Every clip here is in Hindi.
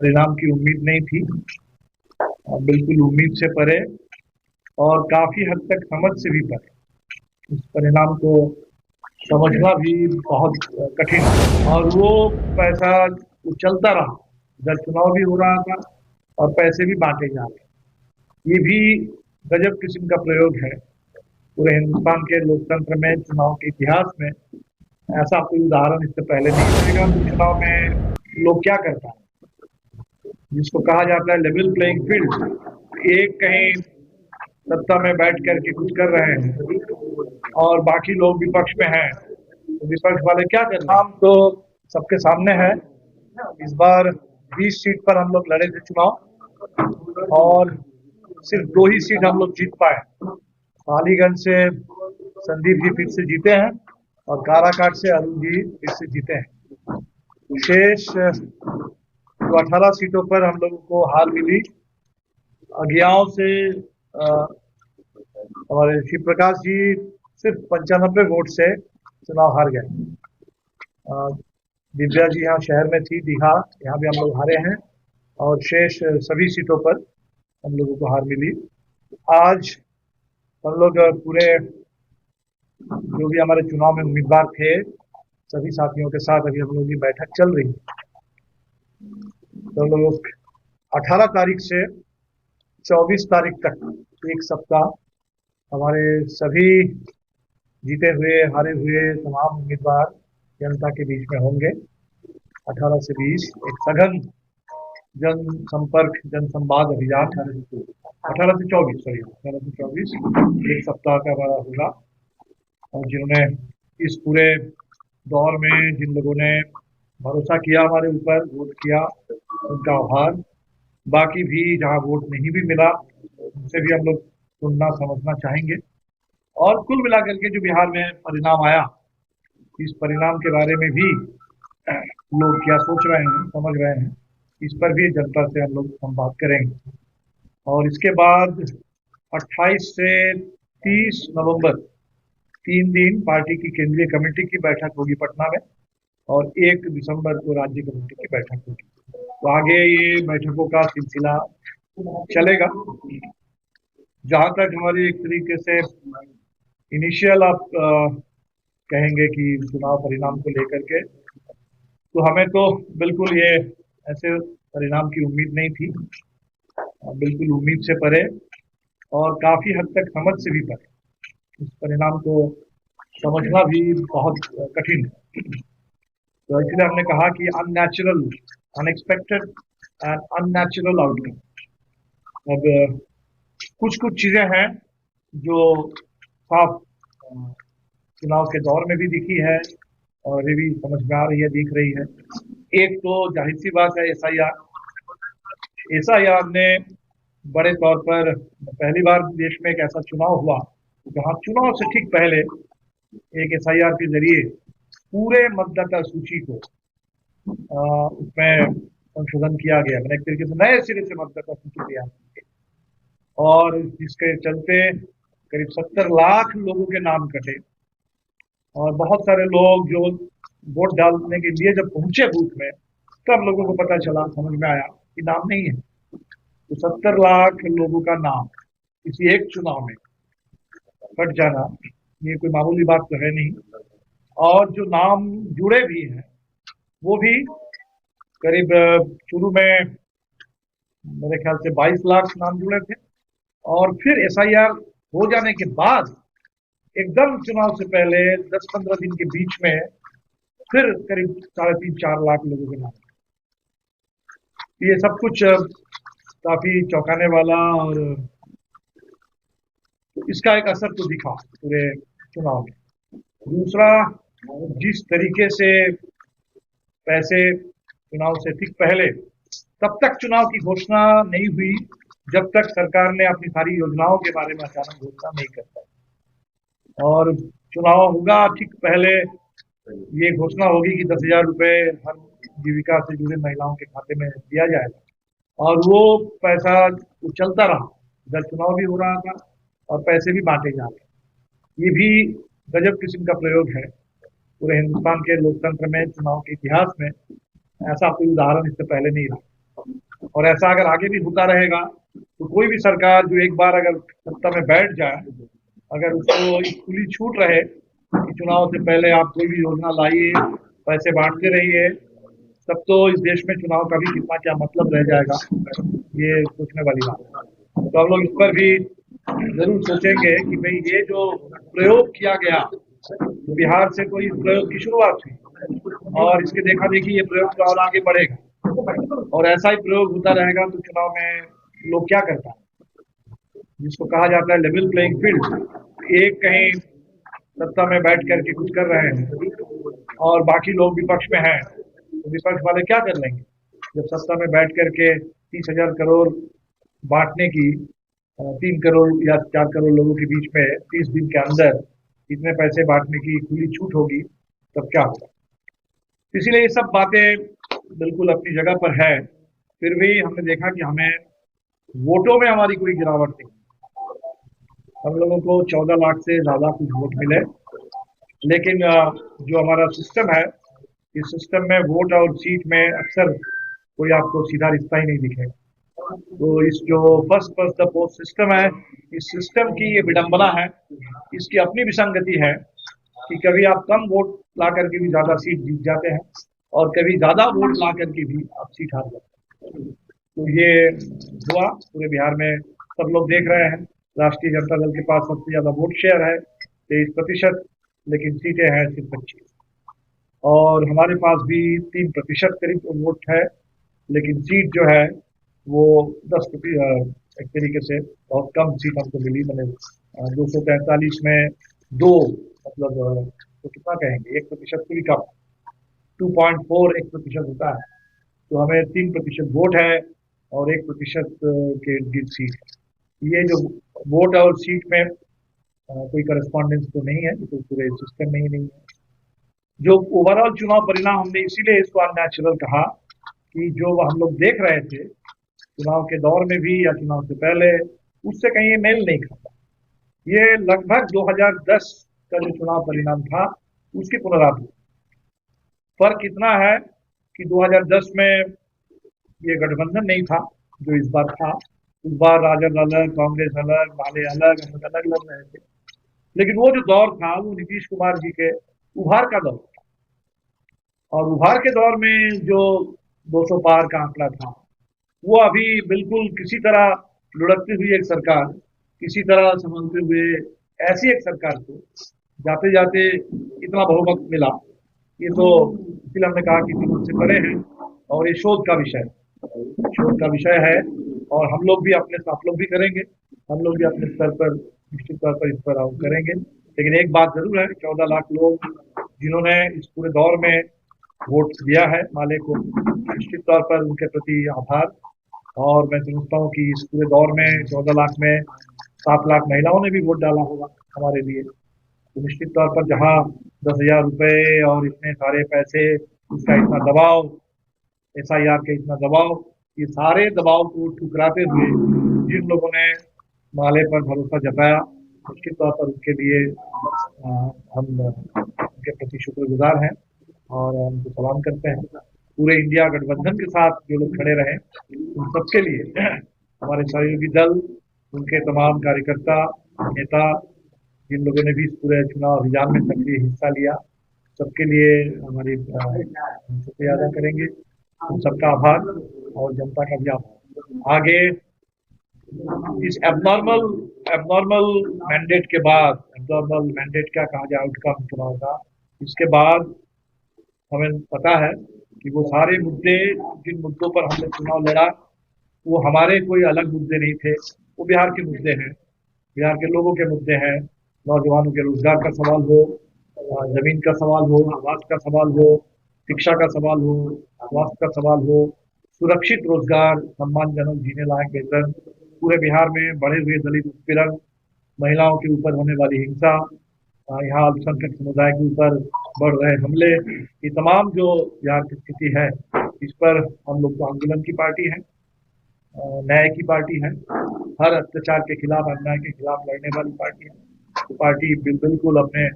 परिणाम की उम्मीद नहीं थी, बिल्कुल उम्मीद से परे और काफी हद तक समझ से भी परे। इस परिणाम को समझना भी बहुत कठिन है और वो पैसा चलता रहा। इधर चुनाव भी हो रहा था और पैसे भी बांटे जा रहे। ये भी गजब किस्म का प्रयोग है। पूरे हिंदुस्तान के लोकतंत्र में, चुनाव के इतिहास में ऐसा कोई उदाहरण इससे पहले नहीं मिलेगा। तो चुनाव में लोग क्या करता है, जिसको कहा जाता है लेवल प्लेइंग फील्ड। एक कहीं सत्ता में बैठ करके कुछ कर रहे हैं और बाकी लोग विपक्ष में हैं, तो विपक्ष वाले क्या कर रहे हैं? हम तो सबके सामने है। इस बार 20 सीट पर हम लोग लड़े थे चुनाव और सिर्फ 2 ही सीट हम लोग जीत पाए। पालीगंज से संदीप जी फिर से जीते हैं और काराकाट से अरुण जी फिर से जीते हैं। शेष जो 18 सीटों पर हम लोगों को हार मिली, अज्ञाओं से हमारे शिव प्रकाश जी सिर्फ 95 वोट से चुनाव हार गए। दिव्या जी यहाँ शहर में थी, दीघा, यहाँ भी हम लोग हारे हैं और शेष सभी सीटों पर हम लोगों को हार मिली। आज हम लोग पूरे जो भी हमारे चुनाव में उम्मीदवार थे, सभी साथियों के साथ अभी हम लोगों की बैठक चल रही है। तो हम लोग 18 तारीख से 24 तारीख तक एक सप्ताह हमारे सभी जीते हुए हारे हुए तमाम उम्मीदवार जनता के बीच में होंगे। 18 से 20 एक सघन जन संपर्क जन संवाद अभियान 18 से 24 सॉरी 18 से 24 एक सप्ताह का हमारा होगा। और जिन्होंने इस पूरे दौर में जिन लोगों ने भरोसा किया हमारे ऊपर, वोट किया, उनका आभार। बाकी भी जहां वोट नहीं भी मिला, उनसे भी हम लोग सुनना समझना चाहेंगे। और कुल मिलाकर के जो बिहार में परिणाम आया, इस परिणाम के बारे में भी लोग क्या सोच रहे हैं, समझ रहे हैं, इस पर भी जनता से हम लोग संवाद करेंगे। और इसके बाद 28 से 30 नवंबर 3 दिन पार्टी की केंद्रीय कमेटी की बैठक होगी पटना में और 1 दिसंबर को राज्य कमेटी की बैठक होगी। तो आगे ये बैठकों का सिलसिला चलेगा। जहां तक हमारी एक तरीके से इनिशियल आप कहेंगे कि चुनाव परिणाम को लेकर के, तो हमें तो बिल्कुल ये ऐसे परिणाम की उम्मीद नहीं थी, बिल्कुल उम्मीद से परे और काफी हद तक समझ से भी परे। इस परिणाम को समझना भी बहुत कठिन है। तो इसलिए हमने कहा कि unnatural, unexpected and unnatural outcome. अब कुछ चीजें हैं जो साफ चुनाव के दौर में भी दिखी है और ये भी समझ में आ रही है, दिख रही है। एक तो जाहिर सी बात है एसआईआर ने बड़े तौर पर पहली बार देश में एक ऐसा चुनाव हुआ जहां चुनाव से ठीक पहले एक एसआईआर के जरिए पूरे मतदाता सूची को उसमें संशोधन किया गया, मैंने एक तरीके से नए सिरे से मतदाता सूची तैयार की और जिसके चलते करीब 70 लाख लोगों के नाम कटे और बहुत सारे लोग जो वोट डालने के लिए जब पहुंचे बूथ में, तब लोगों को पता चला, समझ में आया कि नाम नहीं है। तो 70 लाख लोगों का नाम किसी एक चुनाव में कट जाना, ये कोई मामूली बात तो है नहीं। और जो नाम जुड़े भी हैं वो भी करीब शुरू में मेरे ख्याल से 22 लाख नाम जुड़े थे और फिर एसआईआर हो जाने के बाद एकदम चुनाव से पहले 10-15 दिन के बीच में फिर करीब 3.5-4 लाख लोगों के नाम। ये सब कुछ काफी चौंकाने वाला और इसका एक असर तो दिखा पूरे चुनाव में। दूसरा, जिस तरीके से पैसे चुनाव से ठीक पहले, तब तक चुनाव की घोषणा नहीं हुई जब तक सरकार ने अपनी सारी योजनाओं के बारे में अचानक घोषणा नहीं कर पाई। और चुनाव होगा ठीक पहले ये घोषणा होगी कि 10,000 रुपए हर जीविका से जुड़े महिलाओं के खाते में दिया जाएगा और वो पैसा चलता रहा। इधर चुनाव भी हो रहा था और पैसे भी बांटे जा रहे। ये भी गजब किस्म का प्रयोग है। पूरे हिंदुस्तान के लोकतंत्र में, चुनाव के इतिहास में ऐसा कोई उदाहरण इससे पहले नहीं रहा। और ऐसा अगर आगे भी होता रहेगा तो कोई भी सरकार जो एक बार अगर सत्ता में बैठ जाए, अगर उसको एक खुली छूट रहे कि चुनाव से पहले आप कोई भी योजना लाइए, पैसे बांटते रहिए, तब तो इस देश में चुनाव का भी कितना क्या मतलब रह जाएगा, ये सोचने वाली बात है। तो हम लोग इस पर भी जरूर सोचेंगे कि भाई ये जो प्रयोग किया गया, तो बिहार से कोई इस प्रयोग की शुरुआत हुई और इसके देखा देखी ये प्रयोग तो और आगे बढ़ेगा और ऐसा ही प्रयोग होता रहेगा तो चुनाव में लोग क्या करता है, जिसको कहा जाता है लेवल प्लेइंग फील्ड। एक कहीं सत्ता में बैठ करके कुछ कर रहे हैं और बाकी लोग विपक्ष में हैं, तो विपक्ष वाले क्या कर लेंगे जब सत्ता में बैठ करके 30,000 करोड़ बांटने की 3 करोड़ या 4 करोड़ लोगों के बीच में 30 दिन के अंदर इतने पैसे बांटने की खुली छूट होगी, तब क्या होगा। इसीलिए ये सब बातें बिल्कुल अपनी जगह पर है। फिर भी हमने देखा कि हमें वोटों में हमारी कोई गिरावट नहीं, हम लोगों को 14 लाख से ज्यादा कुछ वोट मिले, लेकिन जो हमारा सिस्टम है, इस सिस्टम में वोट और सीट में अक्सर कोई आपको सीधा रिश्ता ही नहीं दिखेगा। तो इस जो first first the post system है, इस सिस्टम की ये विडंबना है, इसकी अपनी विसंगति है कि कभी आप कम वोट ला करके भी ज्यादा सीट जीत जाते हैं और कभी ज्यादा वोट ला करके भी आप सीट हार जाते हैं। तो ये हुआ पूरे बिहार में, सब लोग देख रहे हैं। राष्ट्रीय जनता दल के पास सबसे ज्यादा वोट शेयर है 23%, लेकिन सीटें हैं सिर्फ 25, और हमारे पास भी 3% करीब वोट है, लेकिन सीट जो है वो 10%, एक तरीके से बहुत कम सीट हमको मिली। मैंने 243 में दो, मतलब तो कितना कहेंगे, 1% से भी कम, 2.4 1% होता है। तो हमें 3% वोट है और 1% के इर्द गिर्द सीट है। ये जो वोट और सीट में कोई करस्पॉन्डेंस तो नहीं है, तो पूरे सिस्टम में ही नहीं है। जो ओवरऑल चुनाव परिणाम, हमने इसीलिए इसको अननेचुरल कहा कि जो हम लोग देख रहे थे चुनाव के दौर में भी या चुनाव से पहले, उससे कहीं ये मेल नहीं खाता। ये लगभग 2010 का जो चुनाव परिणाम था उसकी पुनरावृत्ति। फर्क इतना है कि 2010 में ये गठबंधन नहीं था जो इस बार था। इस बार राजद अलग, कांग्रेस अलग, माले अलग, हम अलग लग रहे थे, लेकिन वो जो दौर था वो नीतीश कुमार जी के उभार का दौर था, और उभार के दौर में जो 200 पार का आंकड़ा था, वो अभी बिल्कुल किसी तरह लुढ़कती हुई एक सरकार, किसी तरह संभलते हुए ऐसी एक सरकार को जाते जाते इतना बहुमत मिला, ये तो इसलिए हमने कहा कि विरोध से परे है और ये शोध का विषय, शोध का विषय है। और हम लोग भी अपने, आप लोग भी करेंगे, हम लोग भी अपने स्तर पर निश्चित तौर पर इस पर करेंगे। लेकिन एक बात जरूर है, 14 लाख लोग जिन्होंने इस पूरे दौर में वोट दिया है माले को, निश्चित तौर पर उनके प्रति आभार। और मैं समझता हूँ कि इस पूरे दौर में 14 लाख में 7 लाख महिलाओं ने भी वोट डाला होगा हमारे लिए। तो निश्चित तौर पर जहाँ 10,000 रुपए और इतने सारे पैसे, उसका इतना दबाव, SIR का इतना दबाव, ये सारे दबाव को ठुकराते हुए जिन लोगों ने माले पर भरोसा जताया, निश्चित तौर पर उनके लिए हम उनके प्रति शुक्रगुजार हैं और उनको सलाम करते हैं। पूरे इंडिया गठबंधन के साथ जो लोग खड़े रहे, उन सबके लिए हमारे सहयोगी दल, उनके तमाम कार्यकर्ता, नेता, जिन लोगों ने भी इस पूरे चुनाव अभियान में सक्रिय हिस्सा लिया, सबके लिए हमारी शुक्रिया अदा करेंगे। उन सबका आभार और जनता का भी आभार। आगे इस एबनॉर्मल मैंडेट के बाद, एबनॉर्मल मैंडेट क्या कहा जाए, आउटकम चुनाव का, इसके बाद हमें पता है कि वो सारे मुद्दे, जिन मुद्दों पर हमने चुनाव लड़ा, वो हमारे कोई अलग मुद्दे नहीं थे, वो बिहार के मुद्दे हैं, बिहार के लोगों के मुद्दे हैं। नौजवानों के रोजगार का सवाल हो, जमीन का सवाल हो, आवास का सवाल हो, शिक्षा का सवाल हो, स्वास्थ्य का सवाल हो, सुरक्षित रोजगार, सम्मानजनक जीने लायक वेतन, पूरे बिहार में बढ़े हुए दलित उत्पीड़न, महिलाओं के ऊपर होने वाली हिंसा, यहाँ अल्पसंख्यक समुदाय के ऊपर बढ़ रहे हमले, ये तमाम जो बिहार की स्थिति है, इस पर हम लोग तो आंदोलन की पार्टी है, न्याय की पार्टी है, हर अत्याचार के खिलाफ, अन्याय के खिलाफ लड़ने वाली पार्टी है। तो पार्टी बिल्कुल अपने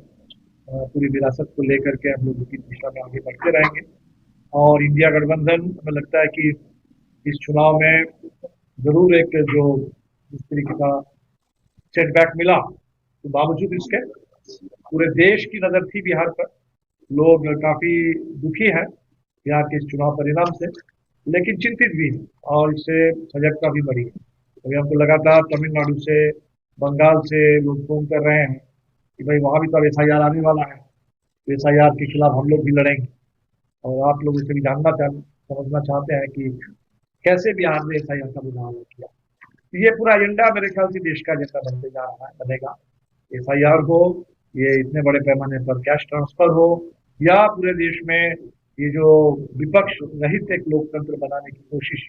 पूरी विरासत को लेकर के हम लोग उसी दिशा में आगे बढ़ते रहेंगे। और इंडिया गठबंधन, हमें लगता है कि इस चुनाव में जरूर एक जो इस तरीके का सेटबैक मिला, तो बावजूद इसके पूरे देश की नजर थी बिहार पर। लोग काफी दुखी हैं बिहार के इस चुनाव परिणाम से, लेकिन चिंतित भी हैं और इससे सजगता भी बढ़ी है। अभी हमको लगातार तमिलनाडु से, बंगाल से लोग फोन कर रहे हैं कि भाई वहां भी तो अब एफआईआर आने वाला है, तो एफआईआर के खिलाफ हम लोग भी लड़ेंगे। और आप लोग इसे भी समझना चाहते हैं कि कैसे बिहार ने एफआईआर का मुकाबला किया। तो ये पूरा एजेंडा मेरे ख्याल से देश का एजेंडा बनते जा रहा है, बनेगा। एफआईआर हो, ये इतने बड़े पैमाने पर कैश ट्रांसफर हो, या पूरे देश में ये जो विपक्ष रहित एक लोकतंत्र बनाने की कोशिश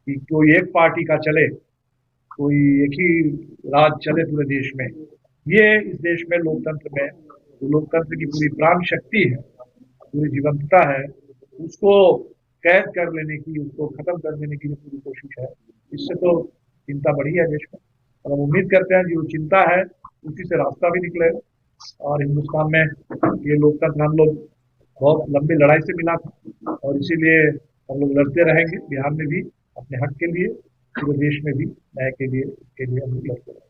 कि कोई एक पार्टी का चले, कोई एक ही राज चले पूरे देश में, ये इस देश में लोकतंत्र में जो लोकतंत्र की पूरी प्राण शक्ति है, पूरी जीवंतता है, उसको कैद कर लेने की, उसको खत्म कर देने की जो पूरी कोशिश है, इससे तो चिंता बढ़ी है देश में। और हम उम्मीद करते हैं जो चिंता है उसी से रास्ता भी निकलेगा। और हिंदुस्तान में ये लोकतंत्र हम लोग बहुत लंबी लड़ाई से मिला था, और इसीलिए हम लोग लड़ते रहेंगे बिहार में भी अपने हक के लिए, पूरे देश में भी न्याय के लिए हम लोग लड़ते रहेंगे।